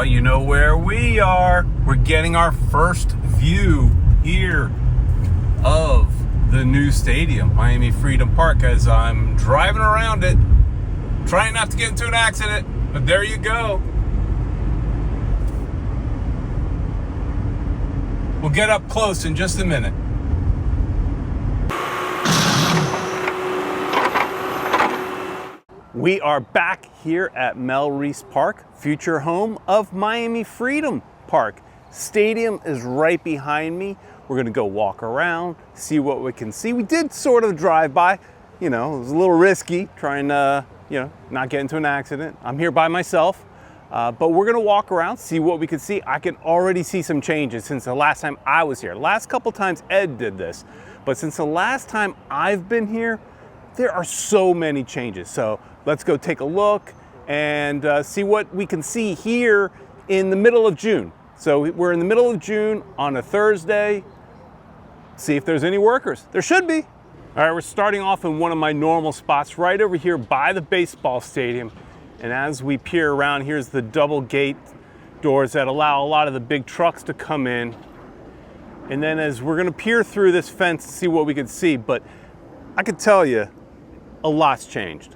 you know where we are. We're getting our first view here of the new stadium, Miami Freedom Park, as I'm driving around it, trying not to get into an accident, but there you go. We'll get up close in just a minute. We are back here at Mel Reese Park, future home of Miami Freedom Park. Stadium is right behind me. We're gonna go walk around, see what we can see. We did sort of drive by, it was a little risky trying to, not get into an accident. I'm here by myself, but we're gonna walk around, see what we can see. I can already see some changes since the last time I was here. Last couple times Ed did this, but since the last time I've been here, there are so many changes. So let's go take a look and see what we can see here in the middle of June. So we're in the middle of June on a Thursday. See if there's any workers. There should be. All right, we're starting off in one of my normal spots right over here by the baseball stadium. And as we peer around, here's the double gate doors that allow a lot of the big trucks to come in. And then as we're gonna peer through this fence to see what we can see, but I could tell you a lot's changed.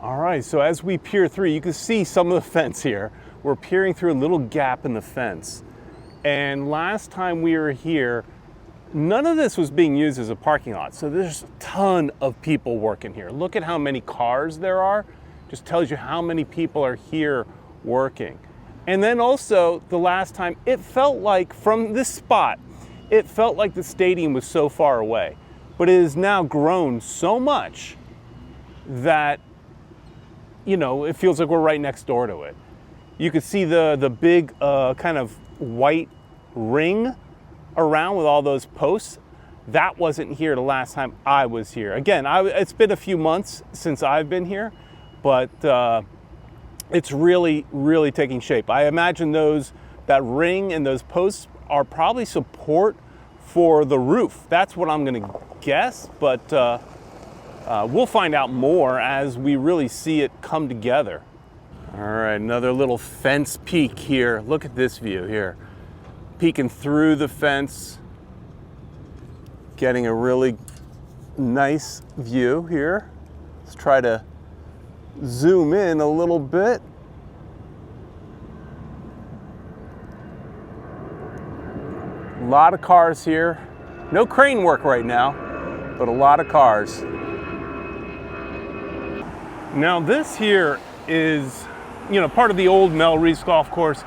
All right, so as we peer through, you can see some of the fence here. We're peering through a little gap in the fence. And last time we were here, none of this was being used as a parking lot. So there's a ton of people working here. Look at how many cars there are. Just tells you how many people are here working. And then also the last time, it felt like from this spot, it felt like the stadium was so far away, but it has now grown so much that, it feels like we're right next door to it. You could see the big kind of white ring around with all those posts. That wasn't here the last time I was here. Again, it's been a few months since I've been here, but it's really, really taking shape. I imagine that ring and those posts are probably support for the roof. That's what I'm gonna guess, but we'll find out more as we really see it come together. All right, another little fence peek here. Look at this view here. Peeking through the fence, getting a really nice view here. Let's try to zoom in a little bit. A lot of cars here. No crane work right now, but a lot of cars. Now this here is, part of the old Mel Reese golf course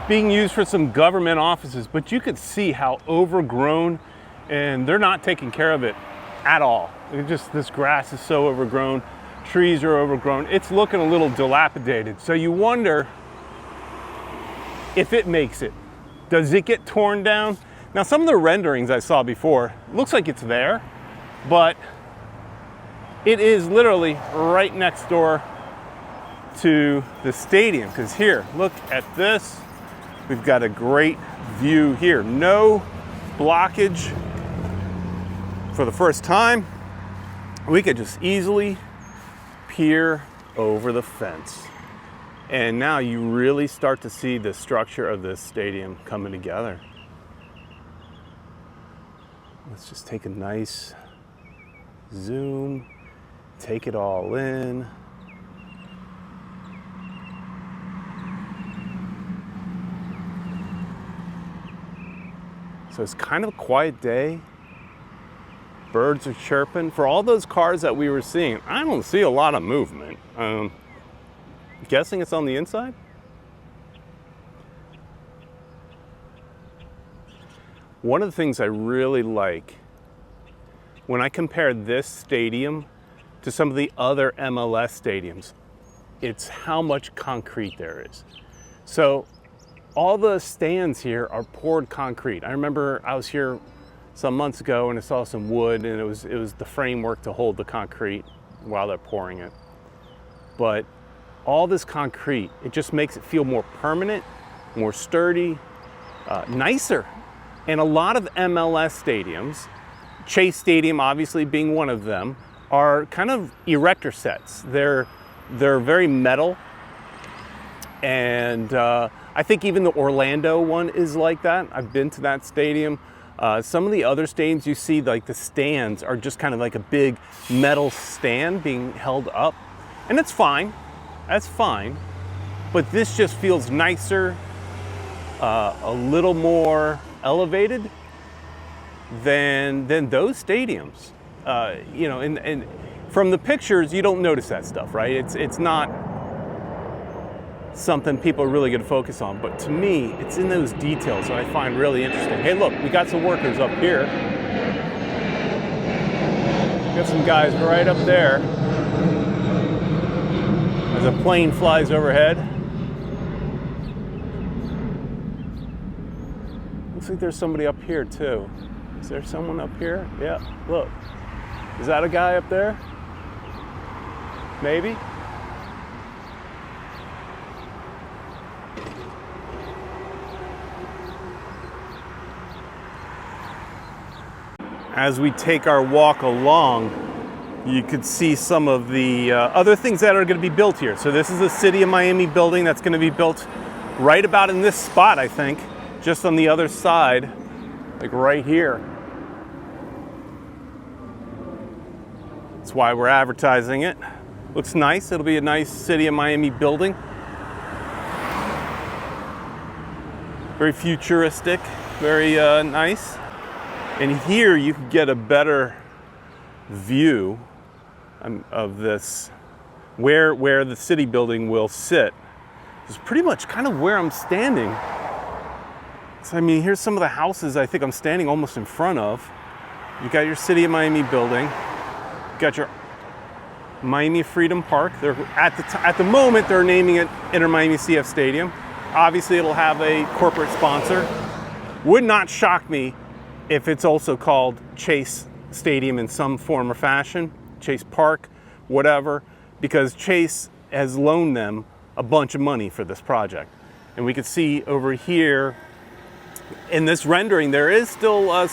being used for some government offices, but you could see how overgrown, and they're not taking care of it at all. This grass is so overgrown, trees are overgrown. It's looking a little dilapidated. So you wonder if it makes it. Does it get torn down? Now some of the renderings I saw before, looks like it's there, but it is literally right next door to the stadium. Because here, look at this. We've got a great view here. No blockage for the first time. We could just easily peer over the fence. And now you really start to see the structure of this stadium coming together. Let's just take a nice zoom, take it all in. So it's kind of a quiet day. Birds are chirping. For all those cars that we were seeing, I don't see a lot of movement. Guessing it's on the inside? One of the things I really like when I compare this stadium to some of the other MLS stadiums, it's how much concrete there is. So all the stands here are poured concrete. I remember I was here some months ago and I saw some wood, and it was the framework to hold the concrete while they're pouring it. But all this concrete, it just makes it feel more permanent, more sturdy, nicer. And a lot of MLS stadiums, Chase Stadium obviously being one of them, are kind of erector sets. They're very metal, And I think even the Orlando one is like that. I've been to that stadium. Some of the other stadiums you see, like the stands are just kind of like a big metal stand being held up. And that's fine. That's fine. But this just feels nicer, a little more elevated than those stadiums. You know, and from the pictures, you don't notice that stuff, right? It's not something people are really going to focus on, but to me, it's in those details that I find really interesting. Hey, look, we got some workers up here. Got some guys right up there as a plane flies overhead. Looks like there's somebody up here too. Is there someone up here? Yeah, look. Is that a guy up there? Maybe. As we take our walk along, you could see some of the other things that are going to be built here. So this is the City of Miami building that's going to be built right about in this spot, I think, just on the other side, like right here. That's why we're advertising it. Looks nice. It'll be a nice City of Miami building. Very futuristic, very nice. And here you can get a better view of this, where the city building will sit. It's pretty much kind of where I'm standing. So, I mean, here's some of the houses I think I'm standing almost in front of. You got your City of Miami building. You got your Miami Freedom Park. They're at the moment they're naming it Inter Miami CF Stadium. Obviously, it'll have a corporate sponsor. Would not shock me if it's also called Chase Stadium in some form or fashion, Chase Park, whatever, because Chase has loaned them a bunch of money for this project. And we can see over here in this rendering, there is still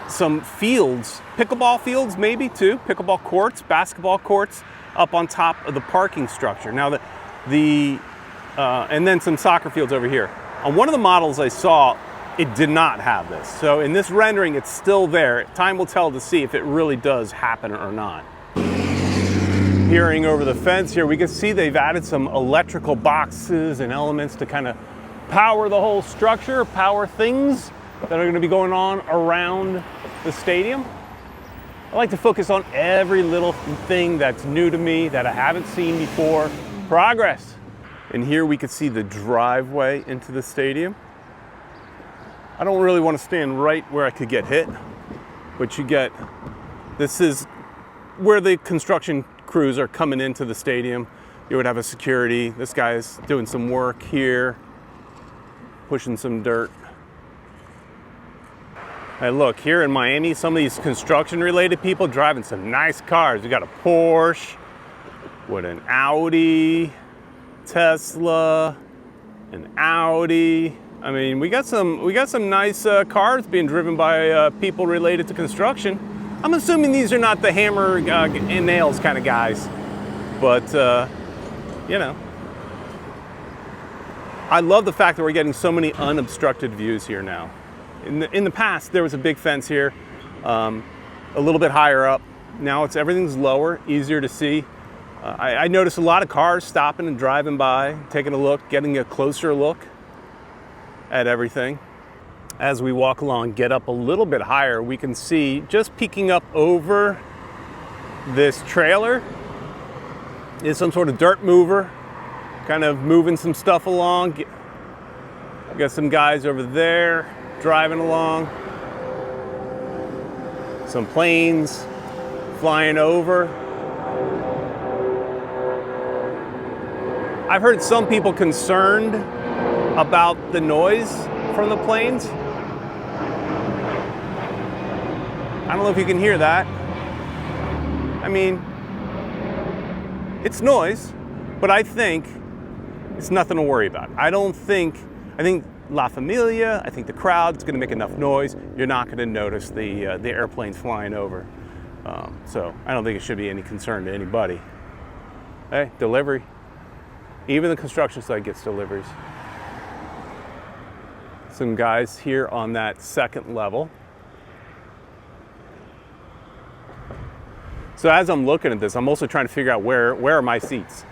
some fields, pickleball fields maybe too, pickleball courts, basketball courts up on top of the parking structure. Now and then some soccer fields over here. On one of the models I saw, it did not have this. So in this rendering, it's still there. Time will tell to see if it really does happen or not. Peering over the fence here, we can see they've added some electrical boxes and elements to kind of power the whole structure, power things that are going to be going on around the stadium. I like to focus on every little thing that's new to me, that I haven't seen before. Progress. And here we can see the driveway into the stadium. I don't really want to stand right where I could get hit, but this is where the construction crews are coming into the stadium. You would have a security. This guy is doing some work here, pushing some dirt. Hey, look, here in Miami, some of these construction-related people driving some nice cars. We got a Porsche with an Audi, Tesla, an Audi. I mean, we got some nice cars being driven by people related to construction. I'm assuming these are not the hammer and nails kind of guys, but you know, I love the fact that we're getting so many unobstructed views here now. In the past, there was a big fence here, a little bit higher up. Now everything's lower, easier to see. I noticed a lot of cars stopping and driving by, taking a look, getting a closer look at everything. As we walk along, get up a little bit higher, we can see, just peeking up over this trailer is some sort of dirt mover, kind of moving some stuff along. We've got some guys over there driving along. Some planes flying over. I've heard some people concerned about the noise from the planes. I don't know if you can hear that. I mean, it's noise, but I think it's nothing to worry about. I think La Familia, I think the crowd's gonna make enough noise. You're not gonna notice the airplanes flying over. So I don't think it should be any concern to anybody. Hey, delivery. Even the construction site gets deliveries. Some guys here on that second level. So as I'm looking at this, I'm also trying to figure out where are my seats.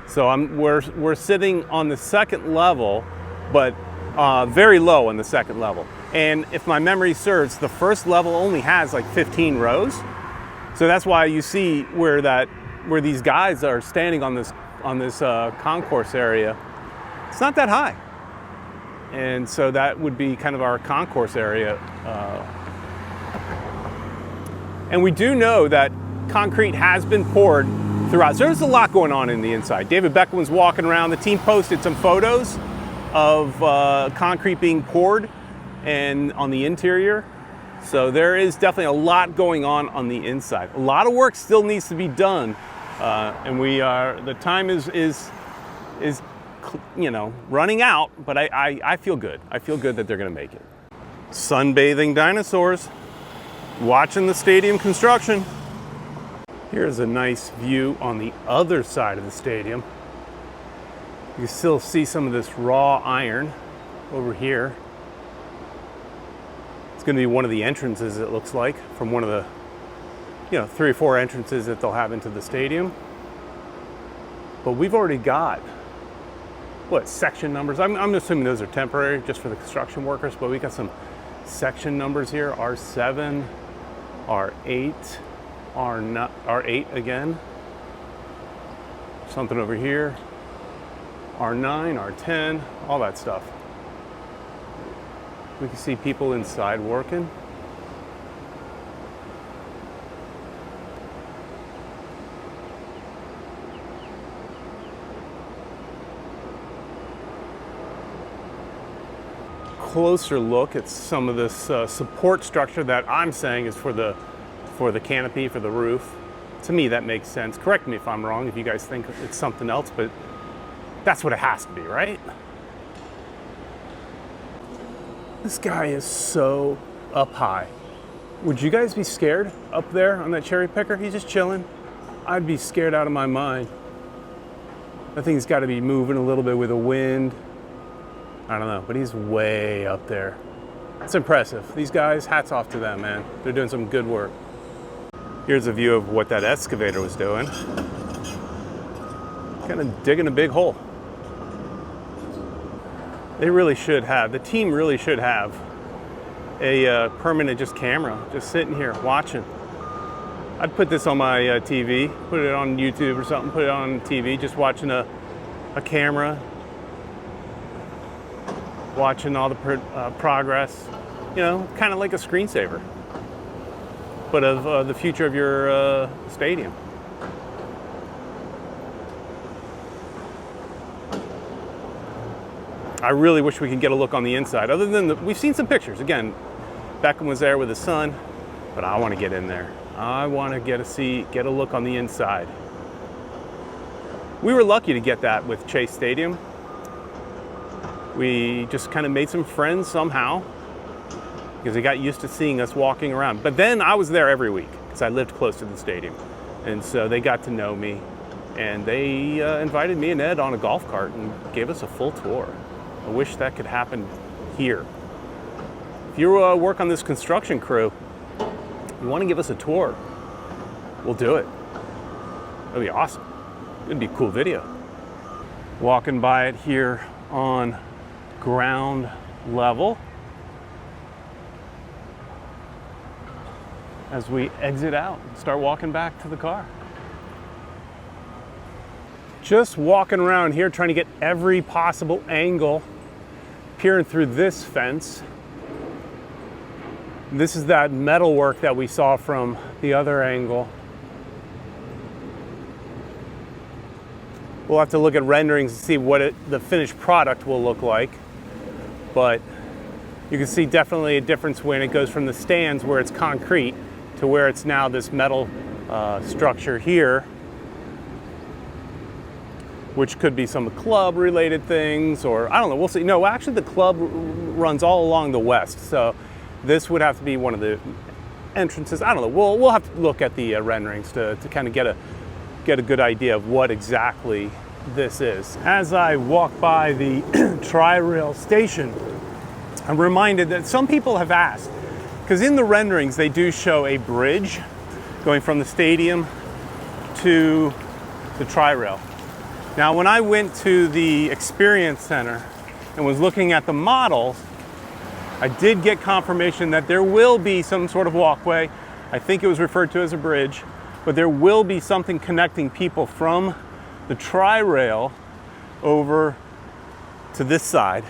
So we're sitting on the second level, but very low on the second level. And if my memory serves, the first level only has like 15 rows. So that's why you see where these guys are standing on this concourse area. It's not that high. And so that would be kind of our concourse area. And we do know that concrete has been poured throughout. So there's a lot going on in the inside. David Beckham was walking around. The team posted some photos of concrete being poured and on the interior. So there is definitely a lot going on the inside. A lot of work still needs to be done. And the time is running out, but I feel good. I feel good that they're gonna make it. Sunbathing dinosaurs, watching the stadium construction. Here's a nice view on the other side of the stadium. You can still see some of this raw iron over here. It's gonna be one of the entrances, it looks like, from one of the 3 or 4 entrances that they'll have into the stadium. But we've already got, section numbers? I'm assuming those are temporary, just for the construction workers, but we got some section numbers here, R7, R8, R8 again. Something over here, R9, R10, all that stuff. We can see people inside working. Closer look at some of this support structure that I'm saying is for the canopy, for the roof. To me, that makes sense. Correct me if I'm wrong, if you guys think it's something else, but that's what it has to be, right? This guy is so up high. Would you guys be scared up there on that cherry picker? He's just chilling. I'd be scared out of my mind. I think he's got to be moving a little bit with the wind. I don't know, but he's way up there. It's impressive. These guys, hats off to them, man. They're doing some good work. Here's a view of what that excavator was doing. Kind of digging a big hole. They really should have, the team really should have a permanent just camera, just sitting here watching. I'd put this on my TV, put it on YouTube or something, put it on TV, just watching a camera, watching all the progress, kind of like a screensaver, but of the future of your stadium. I really wish we could get a look on the inside. Other than we've seen some pictures. Again, Beckham was there with his son, but I want to get in there. I want to get a look on the inside. We were lucky to get that with Chase Stadium. We just kind of made some friends somehow because they got used to seeing us walking around. But then I was there every week because I lived close to the stadium. And so they got to know me, and they invited me and Ed on a golf cart and gave us a full tour. I wish that could happen here. If you work on this construction crew, you want to give us a tour, we'll do it. That'd be awesome. It'd be a cool video. Walking by it here on ground level as we exit out and start walking back to the car. Just walking around here trying to get every possible angle, peering through this fence. This is that metal work that we saw from the other angle. We'll have to look at renderings to see what the finished product will look like. But you can see definitely a difference when it goes from the stands where it's concrete to where it's now this metal structure here, which could be some club related things, or I don't know, we'll see. No, actually the club runs all along the west, so this would have to be one of the entrances. I don't know, we'll have to look at the renderings to kind of get get a good idea of what exactly this is. As I walk by the Tri-Rail station, I'm reminded that some people have asked, because in the renderings they do show a bridge going from the stadium to the Tri-Rail. Now, when I went to the Experience Center and was looking at the models, I did get confirmation that there will be some sort of walkway. I think it was referred to as a bridge, but there will be something connecting people from the Tri-Rail over to this side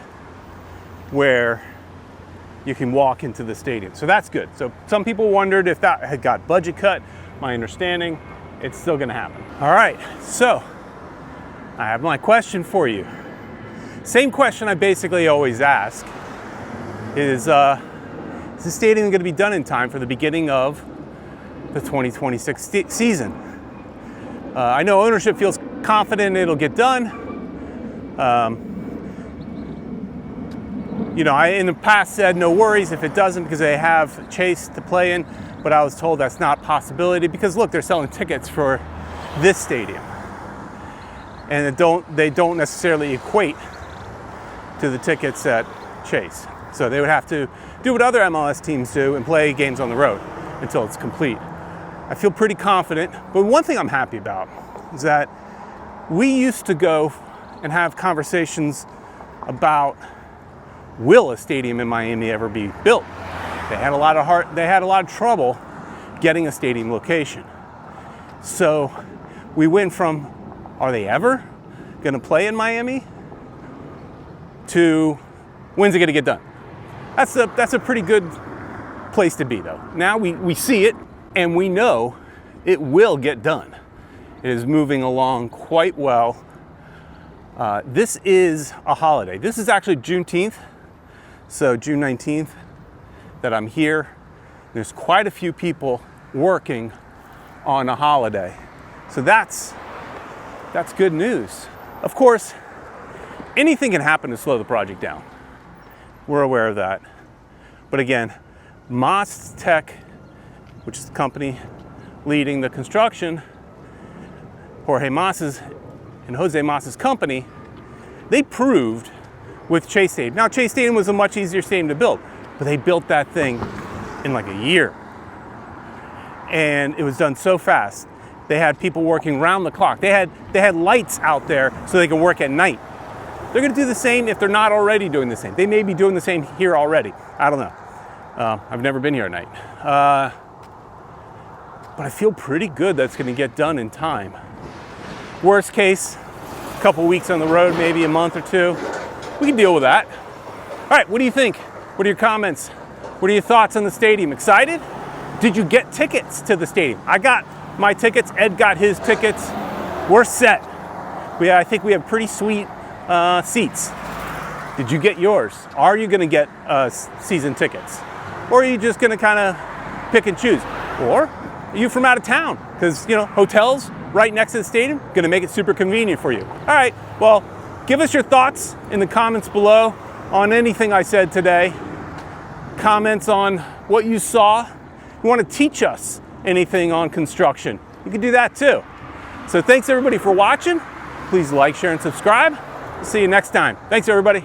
where you can walk into the stadium. So that's good. So some people wondered if that had got budget cut. My understanding, it's still gonna happen. All right, so I have my question for you. Same question I basically always ask is the stadium gonna be done in time for the beginning of the 2026 season? I know ownership feels confident it'll get done. You know, I in the past said no worries if it doesn't because they have Chase to play in, but I was told that's not a possibility because look, they're selling tickets for this stadium. And they don't necessarily equate to the tickets at Chase. So they would have to do what other MLS teams do and play games on the road until it's complete. I feel pretty confident, but one thing I'm happy about is that we used to go and have conversations about will a stadium in Miami ever be built? They had a lot of trouble getting a stadium location. So we went from, are they ever gonna play in Miami? To, when's it gonna get done? That's a pretty good place to be though. Now we see it and we know it will get done. It is moving along quite well. This is a holiday. This is actually Juneteenth. So June 19th that I'm here. There's quite a few people working on a holiday. So that's good news. Of course, anything can happen to slow the project down. We're aware of that. But again, Moss Tech, which is the company leading the construction, Jorge Moss's and Jose Moss's company, they proved with Chase Stadium. Now, Chase Stadium was a much easier stadium to build, but they built that thing in like a year. And it was done so fast. They had people working round the clock. They had lights out there so they can work at night. They're gonna do the same if they're not already doing the same. They may be doing the same here already. I don't know. I've never been here at night. But I feel pretty good that's gonna get done in time. Worst case, a couple weeks on the road, maybe a month or two. We can deal with that. All right, what do you think? What are your comments? What are your thoughts on the stadium? Excited? Did you get tickets to the stadium? I got my tickets, Ed got his tickets. We're set. I think we have pretty sweet seats. Did you get yours? Are you gonna get season tickets? Or are you just gonna kind of pick and choose? Or are you from out of town? Because, you know, hotels right next to the stadium, gonna make it super convenient for you. All right, well, give us your thoughts in the comments below on anything I said today. Comments on what you saw. If you want to teach us anything on construction, you can do that too. So thanks everybody for watching. Please like, share, and subscribe. See you next time. Thanks everybody.